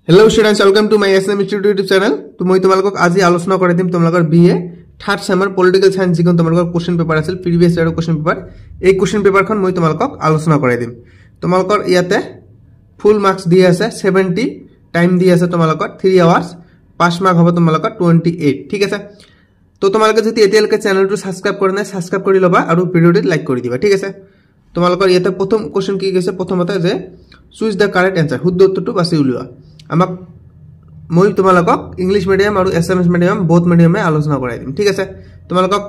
Hello students, welcome to my SM Institute YouTube channel. तो मैं तुम्हारे आज आलोचना कर दिम तुम्हारे BA थर्ड सेमर पॉलिटिकल साइंस जिकन तुम्हारे क्वेश्चन पेपर आछिल प्रीवियस ईयर क्वेश्चन पेपर এই क्वेश्चन पेपर खन मैं तुम्हारे आलोचना कर दिम तुम्हारे ইয়াতে ফুল मार्क्स दिए আছে 70 टाइम दिए আছে तुम्हारे 3 आवर्स पास मार्क হবে তোমালোকৰ 28 ঠিক আছে তো তোমালোকে যদি এতিয়ালৈকে চ্যানেলটো সাবস্ক্ৰাইব কৰা নাই সাবস্ক্ৰাইব কৰি লবা আৰু ভিডিওটো লাইক কৰি দিবা ঠিক আছে তোমালোকৰ ইয়াতে প্ৰথম क्वेश्चन কি গৈছে প্ৰথমতে যে চুজ দ্য কাৰেক্ট आंसर শুদ্ধ উত্তৰটো বাছি উলিওৱা আমাক মই তোমালোকক ইংলিশ মিডিয়াম আৰু এসএমএস মিডিয়াম বহুত মিডিয়ামে আলোচনা কৰাই দিম ঠিক আছে তোমালোকক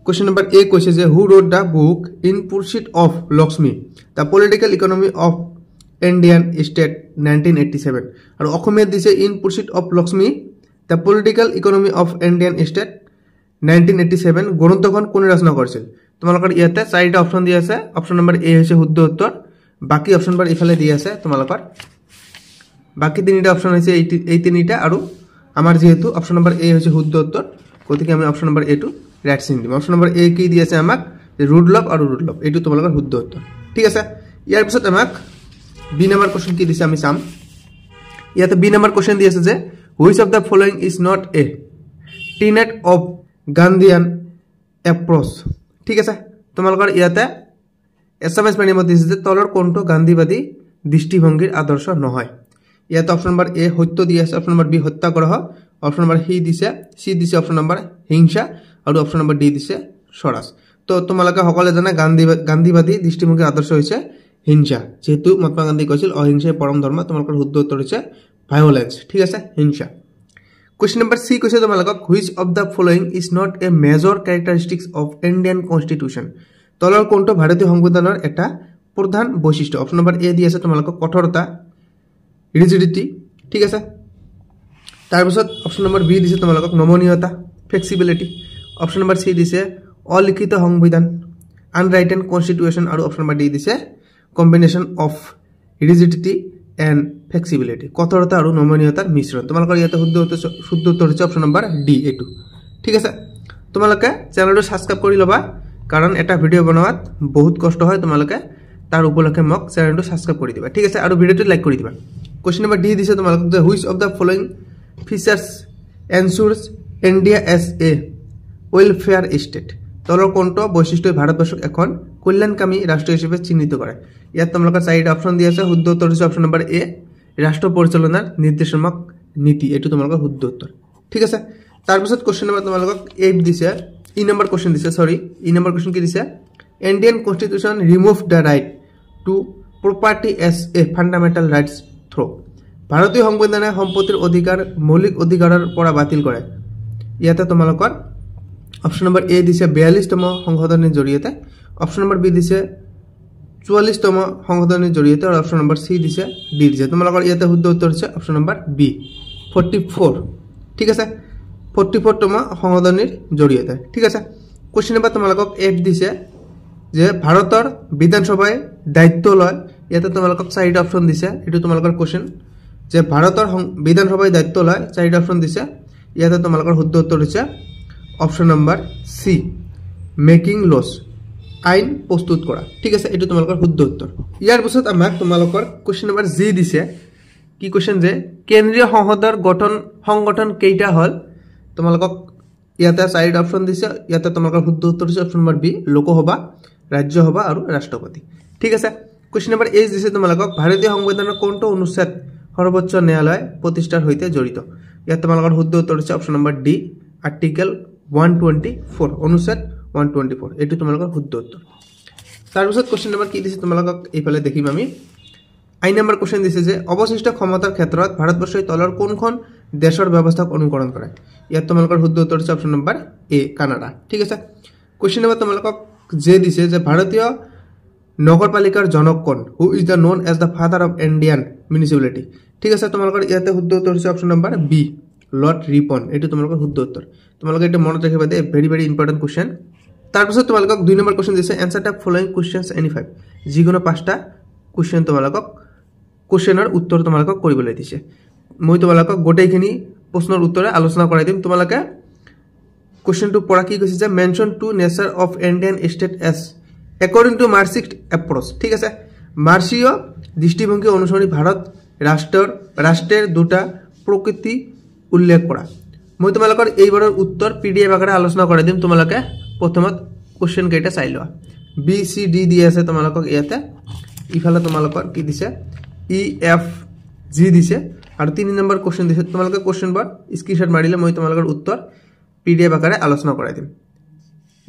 क्वेश्चन नंबर ए কৈছে যে who wrote the book in pursuit of Lakshmi the political economy of Indian state 1987 আৰু অসমীয়া দিছে in pursuit of Lakshmi the political economy of Indian state 1987 গ্রন্থখন কোনে রচনা কৰিছিল তোমালোকৰ ইয়াতে চাৰিটা অপচন দিয়া আছে অপচন নম্বৰ এ হৈছে শুদ্ধ উত্তৰ বাকি অপচন বোৰ ইফালে দিয়া আছে তোমালোকৰ বাকি তিনিটা অপচন আছে এই তিনিটা আৰু আমাৰ যেহেতু অপচন নম্বৰ এ হৈছে শুদ্ধ উত্তৰ গতিকে আমি অপচন নম্বৰ এ টু ৰাইট চিন দিম অপচন নম্বৰ এ কি দিয়া আছে আমাক ৰুটলভ আৰু ৰুটলভ এইটো তোমালোকৰ শুদ্ধ উত্তৰ ঠিক আছে ইয়াৰ পিছত আমাক বি নম্বৰ কোশ্চেন কি দিছে আমি চাম ইয়াতে বি নম্বৰ কোশ্চেন দি আছে যে which of the following is not a tenet of Gandhian approach ঠিক আছে তোমালোকৰ ইয়াতে এসএমএস মিডিয়ামত দিছে যে তলৰ কোনটো গান্ধীবাদী দৃষ্টিভংগীৰ আদৰ্শ নহয় ইয়াতে অপচন নম্বৰ এ সত্য দি আছে অপচন নম্বৰ বি সত্যাগ্ৰহ অপচন নম্বৰ সি দিছে অপচন নম্বৰ হিংসা আৰু অপচন নম্বৰ ডি দিছে স্বৰাজ তো তোমালোকে সকলে জানা গান্ধীবাদী দৃষ্টিভংগীৰ আদৰ্শ হৈছে হিংসা যেহেতু মহাত্মা গান্ধী কৈছিল অহিংসাই পৰম ধৰ্ম তোমালোকৰ শুদ্ধ উত্তৰ হৈছে ভায়োলেন্স ঠিক আছে হিংসা क्वेश्चन नंबर सी কৈছে তোমালোকক which of the following is not a major characteristics of Indian constitution তলৰ কোনটো ভাৰতীয় সংবিধানৰ এটা প্ৰধান বৈশিষ্ট্য অপচন নম্বৰ এ দি আছে তোমালোকক কঠোৰতা ৰিজিডিটি ঠিক আছে তাৰ পিছত অপশন নম্বৰ বি দিছে তোমালোকক নমনীয়তা ফ্লেক্সিবিলিটি অপশন নম্বৰ সি দিছে অলিখিত সংবিধান আনৰাইটেন কনস্টিটিউশন আৰু অপশন নম্বৰ ডি দিছে কম্বিনেশন অফ ৰিজিডিটি এন্ড ফ্লেক্সিবিলিটি কঠোৰতা আৰু নমনীয়তাৰ মিশ্ৰণ তোমালোকৰ ইয়াতে শুদ্ধ উত্তৰ হৈছে অপশন নম্বৰ ডি এটু ঠিক আছে তোমালোকে চ্যানেলটো সাবস্ক্ৰাইব কৰি লবা কাৰণ এটা ভিডিও বনোৱাত বহুত কষ্ট হয় তোমালোকে তাৰ উপলক্ষে মোক চ্যানেলটো সাবস্ক্ৰাইব কৰি দিবা ঠিক আছে আৰু ভিডিওটো লাইক কৰি দিবা क्वेश्चन नंबर डी दिसे তোমালোকক যে which of the following features ensures India as a welfare state তলৰ কোনটো বৈশিষ্ট্য ভাৰতবৰ্ষক এখন কল্যাণকামী ৰাষ্ট্ৰ হিচাপে চিহ্নিত কৰে ইয়াত তোমালোকৰ চাৰিটা অপচন দিয়া আছে শুদ্ধ উত্তৰ হৈছে অপচন নম্বৰ এ ৰাষ্ট্ৰ পৰিচালনাৰ নিৰ্দেশনাত্মক নীতি এটো তোমালোকৰ শুদ্ধ উত্তৰ ঠিক আছে তাৰ পিছত क्वेश्चन নম্বৰ তোমালোকক 8 দিছে ই নম্বৰ क्वेश्चन দিছে সৰি ই নম্বৰ क्वेश्चन কি দিছে Indian constitution remove the right to property as a fundamental rights through ভাৰতীয় সংবিধানে সম্পত্তিৰ অধিকাৰ মৌলিক অধিকাৰৰ পৰা বাতিল কৰে ইয়াতে তোমালোকৰ অপচন নম্বৰ এ দিছে 42তম সংশোধনীৰ জৰিয়তে অপচন নম্বৰ বি দিছে 44তম সংশোধনীৰ জৰিয়তে আৰু অপচন নম্বৰ সি দিছে ডি দিছে তোমালোকৰ ইয়াতে শুদ্ধ উত্তৰ হৈছে অপচন নম্বৰ বি 44 ঠিক আছে 44তম সংশোধনীৰ জৰিয়তে ঠিক আছে क्वेश्चन নম্বৰ তোমালোকক এফ দিছে যে ভাৰতৰ বিধানসভাই দায়িত্ব লয় ইয়াতে তোমালোকক চাৰিটা অপচন দিছে এটো তোমালোকৰ क्वेश्चन যে ভাৰতৰ বিধানসভাই দায়িত্ব লয় চাৰিটা অপচন দিছে ইয়াতে তোমালোকৰ শুদ্ধ উত্তৰ হৈছে অপচন নম্বৰ সি মেকিং লস আইন প্ৰস্তুত কৰা ঠিক আছে এটো তোমালোকৰ শুদ্ধ উত্তৰ ইয়াৰ পিছত আমাক তোমালোকৰ क्वेश्चन নম্বৰ জি দিছে কি क्वेश्चन যে কেন্দ্ৰীয় সংসদৰ সংগঠন কেইটা হল তোমালোকক ইয়াতে চাৰিটা অপচন দিছে ইয়াতে তোমালোকৰ শুদ্ধ উত্তৰ হৈছে option number B Lok Sabha Rajya Sabha আৰু ৰাষ্ট্ৰপতি ঠিক আছে क्वेश्चन নম্বৰ এ দিছে তোমালোকক ভাৰতীয় সংবিধানৰ কোনটো অনুচ্ছেদ সৰ্বোচ্চ ন্যায়ালয় প্ৰতিষ্ঠাৰ হৈতে জড়িত ইয়াত তোমালোকৰ শুদ্ধ উত্তৰ হৈছে অপচন নম্বৰ ডি আৰ্টিকেল 124 অনুচ্ছেদ 124 এটো তোমালোকৰ শুদ্ধ উত্তৰ তাৰ পিছত क्वेश्चन নম্বৰ কি দিছে তোমালোকক এইফালে দেখিম আমি আই নম্বৰ क्वेश्चन দিছে যে অৱশিষ্ট ক্ষমতাৰ ক্ষেত্ৰত ভাৰতবৰ্ষই তলৰ কোনখন দেশৰ ব্যৱস্থাক অনুকৰণ কৰে ইয়াত তোমালোকৰ শুদ্ধ উত্তৰ হৈছে অপচন নম্বৰ এ কানাডা ঠিক আছে क्वेश्चन নম্বৰ তোমালোকক যে দিছে যে ভাৰতীয় নগৰপালিকাৰ জনক কোন who is the known as the father of Indian municipality ঠিক আছে তোমালোকৰ ইয়াতে শুদ্ধ উত্তৰ হৈছে option number B Lord Ripon এটো তোমালোকৰ শুদ্ধ উত্তৰ তোমালোকে এটা মনত ৰাখিবা the very very important question তাৰ পিছত তোমালোকক 2 নম্বৰ क्वेश्चन দিছে answer the following questions any 5 যিকোনো পাঁচটা क्वेश्चन তোমালোকক क्वेश्चনৰ উত্তৰ তোমালোকক কৰিবলৈ দিছে মই তোমালোকক গোটেইখিনি প্ৰশ্নৰ উত্তৰে আলোচনা কৰাই দিম তোমালোকে क्वेश्चन টু পঢ়া কি কৈছে যে mention to nature of Indian state as according to Marxist approach ঠিক আছে মার্ক্সীয় দৃষ্টিভংগী অনুসৰি ভাৰত ৰাষ্ট্ৰৰ দুটা প্ৰকৃতি উল্লেখ কৰা মই তোমালোকৰ এইবাৰৰ উত্তৰ পিডিএফ আকাৰে আলোচনা কৰি দিম তোমালোকে প্ৰথমত কোশ্চেন কেইটা চাই লোৱা বি সি ডি দি আছে তোমালোকক ইয়াতে ইফালে তোমালোকৰ কি দিছে ই এফ জি দিছে আৰু 3 নম্বৰ কোশ্চেন দিছে তোমালোকে কোশ্চেন বৰ স্ক্ৰিনশ্বট মাৰিলে মই তোমালোকৰ উত্তৰ পিডিএফ আকাৰে আলোচনা কৰি দিম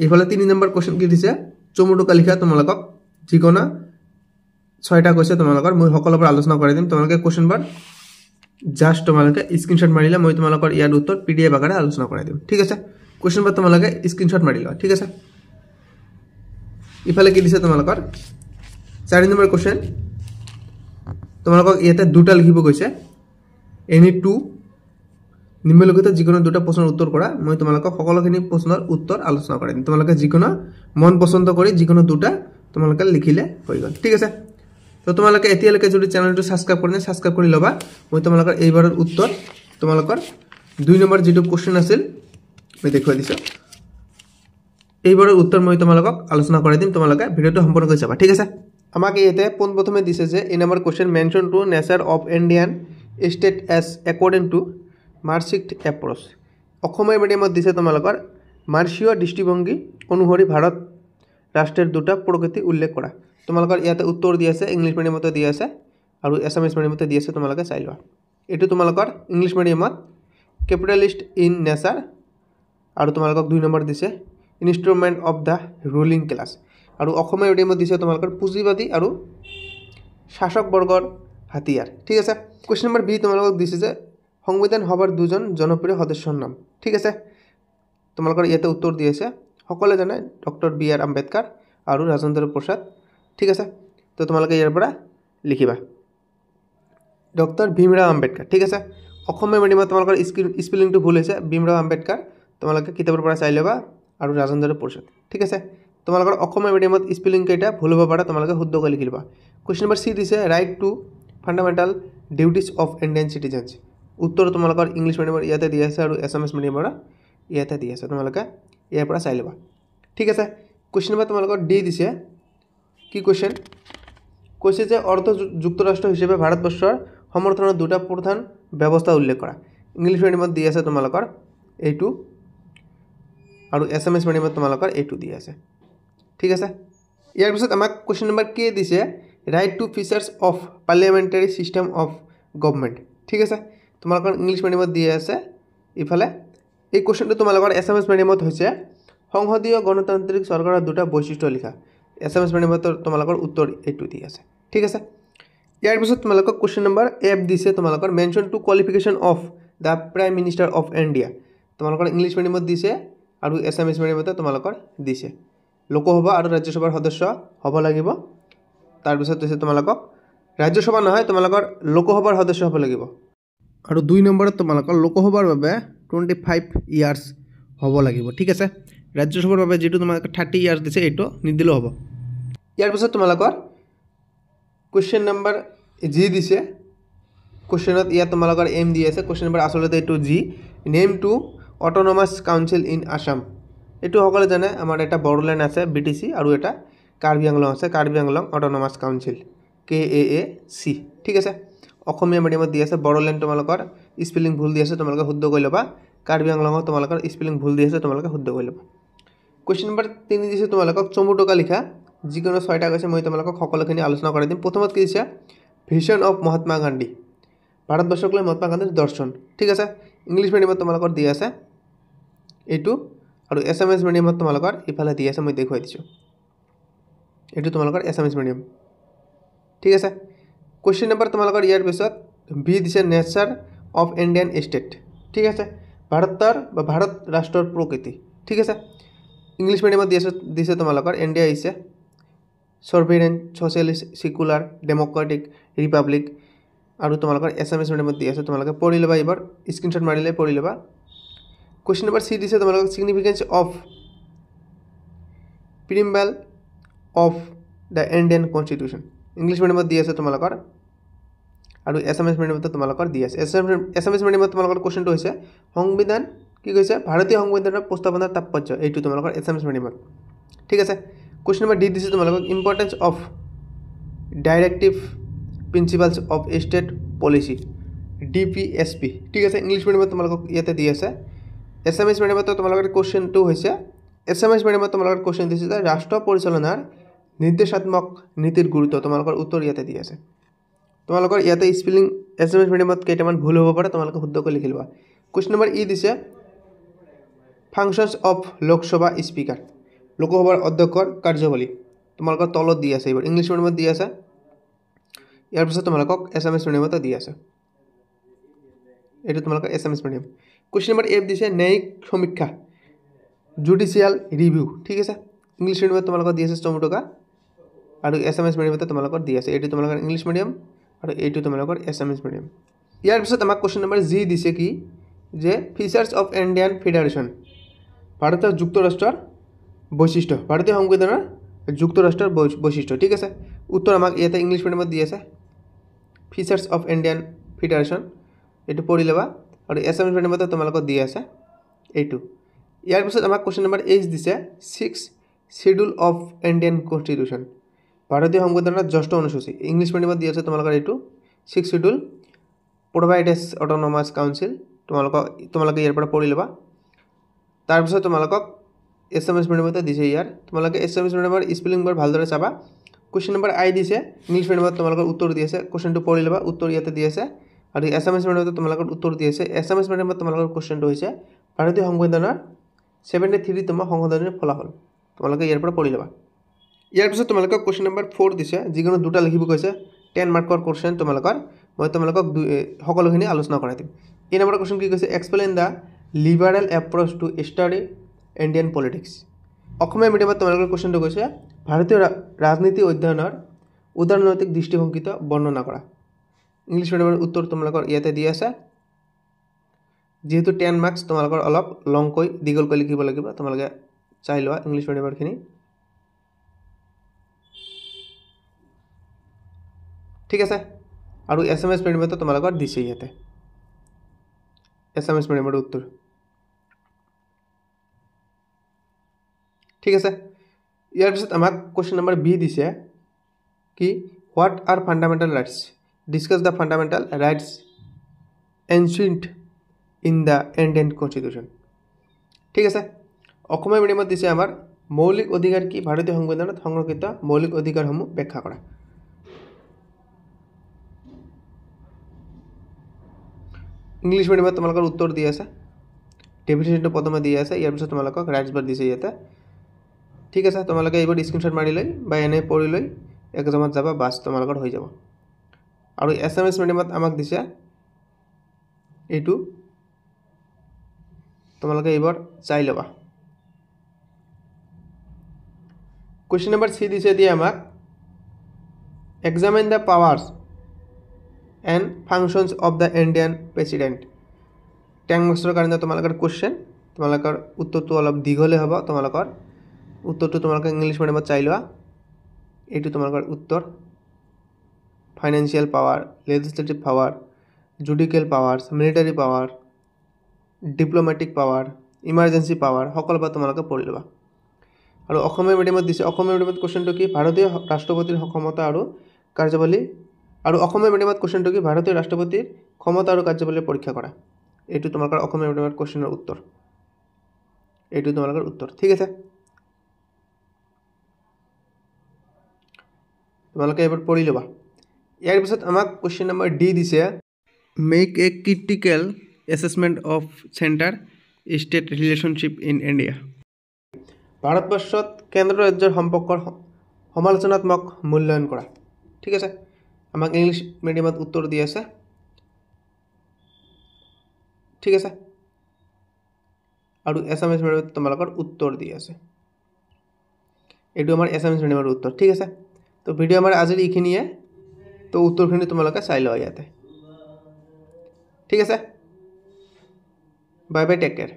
ইফালে 3 নম্বৰ কোশ্চেন কি দিছে চমুটুকা লিখা তোমালোকক যিকোনো 6টা কৈছে তোমালোকৰ মই সকলোবোৰ আলোচনা কৰি দিম তোমালোকে কোশ্চেন বৰ জাস্ট তোমালোকে স্ক্ৰিনশট মাৰিলে মই তোমালোকৰ ইয়াৰ উত্তৰ পিডিএফ আকাৰে আলোচনা কৰি দিম ঠিক আছে কোশ্চেন বৰ তোমালোকে স্ক্ৰিনশট মাৰি লোৱা ঠিক আছে ইফালে কি দিছে তোমালোকৰ 4 নম্বৰ কোশ্চেন তোমালোকক ইয়াতে দুটা লিখিব কৈছে এনি টু নিম্নলিখিত যিকোনো দুটা প্ৰশ্নৰ উত্তৰ কৰা মই তোমালোকক সকলোখিনি প্ৰশ্নৰ উত্তৰ আলোচনা কৰি দিম তোমালোকে যিকোনো মন পছন্দ কৰি যিকোনো দুটা তোমালোকে লিখিলে হৈ গল ঠিক আছে তো তোমালোকে এতিয়ালৈকে যদি চেনেলটো সাবস্ক্ৰাইব কৰিনে সাবস্ক্ৰাইব কৰি লবা মই তোমালোকৰ এইবাৰৰ উত্তৰ তোমালোকৰ 2 নম্বৰ যেটো কোশ্চেন আছিল মই দেখুৱাই দিছো এইবাৰৰ উত্তৰ মই তোমালোকক আলোচনা কৰি দিম তোমালোকে ভিডিওটো সম্পূৰ্ণ কৰি চাবা ঠিক আছে আমাক ইয়াতে প্ৰথমে দিছে যে এই number question mention to nature of Indian state as according to Marxist approach Asomiya মিডিয়ামত দিছে তোমালোকৰ মাৰ্কসীয় দৃষ্টিভংগী অনুসৰি ভাৰত ৰাষ্ট্ৰৰ দুটা প্ৰকৃতি উল্লেখ কৰা তোমালোকৰ ইয়াতে উত্তৰ দি আছে ইংলিশ মিডিয়ামতে দি আছে আৰু এছামিজ মিডিয়ামতে দি আছে তোমালোকে চাই লোৱা এটো তোমালোকৰ ইংলিশ মিডিয়ামত ক্যাপিটালিষ্ট ইন নেচাৰ আৰু তোমালোকক 2 নম্বৰ দিছে ইনস্ট্ৰুমেন্ট অফ দা ৰুলিং ক্লাছ আৰু অসমীয়া মিডিয়ামত দিছে তোমালোকৰ পুঁজিবাদী আৰু শাসক বৰ্গৰ হাতিয়াৰ ঠিক আছে কোশ্চেন নম্বৰ বি তোমালোকক দিছে যে সংবিধান সভাৰ দুজন জনপ্ৰিয় সদস্যৰ নাম ঠিক আছে তোমালোকৰ ইয়াতে উত্তৰ দি আছে সকলে জানে ডক্টৰ বি আৰ আম্বেদকাৰ আৰু ৰাজেন্দ্ৰ প্ৰসাদ ঠিক আছে তো তোমালোকে ইয়াৰ পৰা লিখিবা ডক্টৰ ভীমৰাও আম্বেদকাৰ ঠিক আছে অসমীয়া মিডিয়ামত তোমালোকৰ স্পেলিংটো ভুল হৈছে ভীমৰাও আম্বেদকাৰ তোমালোকে কিতাপৰ পৰা চাই লবা আৰু ৰাজেন্দ্ৰ প্ৰসাদ ঠিক আছে তোমালোকৰ অসমীয়া মিডিয়ামত স্পেলিং কেইটা ভুল হ'ব পাৰে তোমালোকে শুদ্ধ কৰি লিখিবা কোশ্চেন নম্বৰ সি দিছে write two fundamental duties of Indian citizens উত্তৰ তোমালোকৰ ইংলিশ মিডিয়ামৰ ইয়াতে দি আছে আৰু এছামিজ মিডিয়ামৰ ইয়াতে দি আছে তোমালোকে ইয়াৰ পৰা চাই লবা ঠিক আছে কোশ্চেন নম্বৰ তোমালোকৰ ডি দিছে কি কোশ্চেন কৈছে যে অৰ্ধ যুক্তৰাষ্ট্ৰ হিসেবে ভাৰতবৰ্ষৰ সমৰ্থনৰ দুটা প্ৰধান ব্যৱস্থা উল্লেখ কৰা ইংলিশ মিডিয়ামত দি আছে তোমালোকৰ এইটো আৰু এছএমএছ মিডিয়ামত তোমালোকৰ এইটো দি আছে ঠিক আছে ইয়াৰ পিছত আমাক কোশ্চেন নম্বৰ কে দিছে write two features of parliamentary system of government ঠিক আছে তোমালোকৰ ইংলিশ মিডিয়ামত দি আছে ইফালে এই কোশ্চেনটো তোমালোকৰ এছএমএছ মিডিয়ামত হৈছে সংসদীয় গণতান্ত্ৰিক চৰকাৰৰ দুটা বৈশিষ্ট্য লিখা এছএমএছ মিডিয়ামত তোমালোকৰ উত্তৰ এইটো দি আছে ঠিক আছে ইয়াৰ পিছত তোমালোকৰ কোশ্চেন নম্বৰ এফ দিছে তোমালোকৰ mention to qualification of the prime minister of India তোমালোকৰ ইংলিশ মিডিয়ামত দিছে আৰু এছএমএছ মিডিয়ামত তোমালোকৰ দিছে লোকসভা আৰু ৰাজ্যসভাৰ সদস্য হ'ব লাগিব তাৰ পিছত দিছে তোমালোকক ৰাজ্যসভা নহয় তোমালোকৰ লোকসভাৰ সদস্য হ'ব লাগিব আৰু 2 নম্বৰত তোমালোকৰ লোকসভাৰ বাবে 25 ইয়াৰ্স হ'ব লাগিব ঠিক আছে ৰাজ্যসভাৰ বাবে যেটো তোমালোকৰ 30 ইয়াৰ্স দিছে এটো নিদিলেও হ'ব ইয়াৰ পিছত তোমালোকৰ কোশ্চেন নম্বৰ জি দিছে কোশ্চেনত ইয়া তোমালোকৰ এম দি আছে কোশ্চেন নম্বৰ আসলতে এটো G name two autonomous council in Assam এটো সকলে জানে আমাৰ এটা বড়োল্যান্ড আছে বিটিসি আৰু এটা কাৰ্বি আংলং আছে Karbi Anglong autonomous council KAAC ঠিক আছে অসমীয়া মিডিয়ামত দি আছে বড়োল্যান্ড তোমালোকৰ স্পেলিং ভুল দি আছে তোমালোকে শুদ্ধ কৰি লবা কাৰ্বি আংলং তোমালোকৰ স্পেলিং ভুল দি আছে তোমালোকে শুদ্ধ কৰি লবা কোশ্চেন নম্বৰ 3 দিছে তোমালোকক চমুটুকা লিখা যিকোনো 6টা কৈছে মই তোমালোকক সকলোখিনি আলোচনা কৰি দিম প্ৰথমত কি দিছে ভিজন অফ মহাত্মা গান্ধী ভাৰতবৰ্ষক লৈ মহাত্মা গান্ধীৰ দৰ্শন ঠিক আছে ইংলিশ মিডিয়ামত তোমালোকৰ দি আছে এইটো আৰু এছএমএছ মিডিয়ামত তোমালোকৰ ইফালে দি আছে মই দেখুৱাই দিছো এইটো তোমালোকৰ এছএমএছ মিডিয়াম ঠিক আছে কোশ্চেন নম্বৰ তোমালোকৰ ইয়াৰ পিছত বি দিছে নেচাৰ অফ ইণ্ডিয়ান ষ্টেট ঠিক আছে ভাৰতৰ বা ভাৰত ৰাষ্ট্ৰৰ প্ৰকৃতি ঠিক আছে ইংলিশ মিডিয়ামত দিছে তোমালোকৰ ইণ্ডিয়া ইছে সৰ্ভেৰেণ্ট সোশ্যালিষ্ট সেকুলাৰ ডেমক্ৰেটিক ৰিপাব্লিক আৰু তোমালোকৰ এছএমএছ মিডিয়ামত দি আছে তোমালোকে পঢ়ি লবা এবাৰ স্ক্ৰিনশ্বট মাৰিলে পঢ়ি লবা কোশ্চেন নম্বৰ সি দিছে তোমালোকক significance of preamble of the Indian constitution English মিডিয়ামত দি আছে তোমালোকৰ আৰু এছএমএছ মিডিয়ামত তোমালোকৰ দি আছে এছএমএছ মিডিয়ামত তোমালোকৰ কোশ্চেনটো হৈছে সংবিধান কি কৈছে ভাৰতীয় সংবিধানৰ প্ৰস্তাৱনাৰ তাৎপৰ্য এইটো তোমালোকৰ এছএমএছ মিডিয়ামত ঠিক আছে কোশ্চেন নম্বৰ ডি দিছে তোমালোকক importance of directive principles of state policy DPSP ঠিক আছে ইংলিছ মিডিয়ামত তোমালোকক ইয়াতে দি আছে এছএমএছ মিডিয়ামত তোমালোকৰ কোৱেশ্চনটো হৈছে এছএমএছ মিডিয়ামত তোমালোকৰ কোৱেশ্চন দিছে যে ৰাষ্ট্ৰ পৰিচালনাৰ নিৰ্দেশাত্মক নীতিৰ গুৰুত্ব তোমালোকৰ উত্তৰ ইয়াতে দি আছে তোমালোকৰ ইয়াতে স্পেলিং এছএমএছ মিডিয়ামত কেইটামান ভুল হ'ব পাৰে তোমালোকে শুদ্ধকৈ লিখি লোৱা কোৱেশ্চন নম্বৰ ই দিছে ফাংচনছ অফ লোকসভা স্পিকাৰ লোকসভাৰ অধ্যক্ষৰ কাৰ্যৱলী তোমালোকৰ তলত দি আছে এইবাৰ ইংলিছ মিডিয়ামত দি আছে ইয়াৰ পিছত তোমালোকক এছএমএছ মিডিয়ামত দি আছে এইটো তোমালোকৰ SMS medium question number F দিছে ন্যায়িক সমীক্ষা জুডিচিয়াল ৰিভিউ ঠিক আছে ইংলিছ মিডিয়ামত তোমালোকৰ দি আছে 64 টকা আৰু এছএমএছ মিডিয়ামত তোমালোকৰ দি আছে এইটো তোমালোকৰ ইংলিছ মিডিয়াম আৰু এইটো তোমালোকৰ এছএমএছ মিডিয়াম ইয়াৰ পিছত আমাক কোৱেশ্চন নম্বৰ জি দিছে কি যে ফিচাৰ্ছ অফ ইণ্ডিয়ান ফেডাৰেশ্যন ভাৰতৰ যুক্তৰাষ্ট্ৰৰ বৈশিষ্ট্য ভাৰতীয় সংবিধানৰ যুক্তৰাষ্ট্ৰৰ বৈশিষ্ট্য ঠিক আছে উত্তৰ আমাক ইয়াতে ইংলিছ মিডিয়ামত দি আছে ফিচাৰ্ছ অফ ইণ্ডিয়ান ফেডাৰেশ্যন এইটো পঢ়ি ল'বা আৰু এছএমএছ মিডিয়ামত তোমালোকৰ দি আছে এইটো ইয়াৰ পিছত আমাক কোৱেশ্চন নম্বৰ এইচ দিছে 6 শিডিউল অফ ইণ্ডিয়ান কনষ্টিটিউশ্যন ভাৰতীয় সংবিধানৰ ষষ্ঠ অনুসূচী ইংলিছ মিডিয়ামত দি আছে তোমালোকৰ এইটো 6 schedule provide S autonomous council তোমালোকে ইয়াৰ পৰা পঢ়ি ল'বা তাৰপিছত তোমালোকক এছএমএছ মিডিয়ামত দিছে ইয়াৰ তোমালোকে এছএমএছ মিডিয়ামৰ স্পেলিংবোৰ ভালদৰে চাবা কোৱেশ্চন নম্বৰ আই দিছে ইংলিছ মিডিয়ামত তোমালোকৰ উত্তৰ দি আছে কোৱেশ্চনটো পঢ়ি ল'বা উত্তৰ ইয়াতে দি আছে আৰু এছএমএছ মিডিয়ামত তোমালোকৰ উত্তৰ দি আছে এছএমএছ মিডিয়ামত তোমালোকৰ কোৱেশ্চনটো হৈছে ভাৰতীয় সংবিধানৰ 73তম সংশোধনীৰ ফলাফল তোমালোকে ইয়াৰ পৰা পঢ়ি ল'বা ইয়াৰ পিছত তোমালোকক কোৱেশ্চন নম্বৰ 4 দিছে যিকোনো দুটা লিখিব কৈছে 10 মাৰ্কৰ কোৱেশ্চন তোমালোকৰ মই তোমালোকক সকলোখিনি আলোচনা কৰাই দিম এই নম্বৰ কোৱেশ্চন কি কৈছে explain the liberal approach to study Indian politics Asomiya মিডিয়ামত তোমালোকৰ কোৱেশ্চনটো কৈছে ভাৰতীয় ৰাজনীতি অধ্যয়নৰ উদাৰনৈতিক দৃষ্টিভংগীত বৰ্ণনা কৰা ইংলিছ মিডিয়ামৰ উত্তৰ তোমালোকৰ ইয়াতে দি আছে যেহেতু 10 মাৰ্কস তোমালোকৰ অলপ লংকৈ দীঘলকৈ লিখিব লাগিব তোমালোকে চাই লোৱা ইংলিছ মিডিয়ামৰখিনি ঠিক আছে আৰু এছএমএছ মিডিয়ামত তোমালোকৰ দিছে ইয়াতে এছএমএছ মিডিয়ামৰ উত্তৰ ঠিক আছে ইয়াৰ পিছত আমাক কোৱেশ্চন নম্বৰ বি দিছে কি what are fundamental rights discuss the fundamental rights enshrined in the Indian constitution ঠিক আছে অসমীয়া মিডিয়ামত দিছে আমাৰ মৌলিক অধিকাৰ কি ভাৰতীয় সংবিধানত সংৰক্ষিত মৌলিক অধিকাৰসমূহ ব্যাখ্যা কৰা ইংলিছ মিডিয়ামত তোমালোকৰ উত্তৰ দি আছে ডেফিনেশ্যনটো প্ৰথমে দি আছে ইয়াৰ পিছত তোমালোকক ৰাইটছ বাৰ দিছে ইয়াতে ঠিক আছে তোমালোকে এইবোৰ স্ক্ৰীনশ্বট মাৰি লৈ বা এনে পঢ়ি লৈ এক্সামত যাবা বাছ তোমালোকৰ হৈ যাব আৰু এছএমএছ মিডিয়ামত আমাক দিছে এইটো তোমালোকে এইবোৰ চাই ল'বা কোৱেশ্চন নম্বৰ সি দিছে দিয়ে আমাক examine the powers and functions of the Indian president 10 মাৰ্কছৰ কাৰণে তোমালোকৰ কোৱেশ্চন তোমালোকৰ উত্তৰটো অলপ দীঘলে হ'ব তোমালোকৰ উত্তৰটো তোমালোকে ইংলিছ মিডিয়ামত চাই লোৱা এইটো তোমালোকৰ উত্তৰ financial power legislative power judicial powers military power diplomatic power emergency power সকলোবোৰ তোমালোকে পঢ়ি ল'বা আৰু অসমীয়া মিডিয়ামত দিছে অসমীয়া মিডিয়ামত কোৱেশ্চনটো কি ভাৰতীয় ৰাষ্ট্ৰপতিৰ ক্ষমতা আৰু কাৰ্যৱলী আৰু অসমীয়া মিডিয়ামত কোৱেশ্চনটো কি ভাৰতীয় ৰাষ্ট্ৰপতিৰ ক্ষমতা আৰু কাৰ্যৱলী পৰীক্ষা কৰা এইটো তোমালোকৰ অসমীয়া মিডিয়ামত কোৱেশ্চনৰ উত্তৰ এইটো তোমালোকৰ উত্তৰ ঠিক আছে তোমালোকে এবাৰ পঢ়ি ল'বা ইয়াৰ পিছত আমাক কোৱেশ্চন নম্বৰ ডি দিছে make a critical assessment of centre state relationship in India ভাৰতবৰ্ষত কেন্দ্ৰ ৰাজ্যৰ সম্পৰ্কৰ সমালোচনাত্মক মূল্যায়ন কৰা ঠিক আছে আমাক ইংলিছ মিডিয়ামত উত্তৰ দি আছে ঠিক আছে আৰু এছএমএছ মিডিয়ামত তোমালোকৰ উত্তৰ দি আছে এইটো আমাৰ এছএমএছ মিডিয়ামৰ উত্তৰ ঠিক আছে তো ভিডিও আমাৰ আজিৰ এইখিনিয়ে তো উত্তৰখিনি তোমালোকে চাই লোৱা ইয়াতে ঠিক আছে বাই বাই টেক কেয়াৰ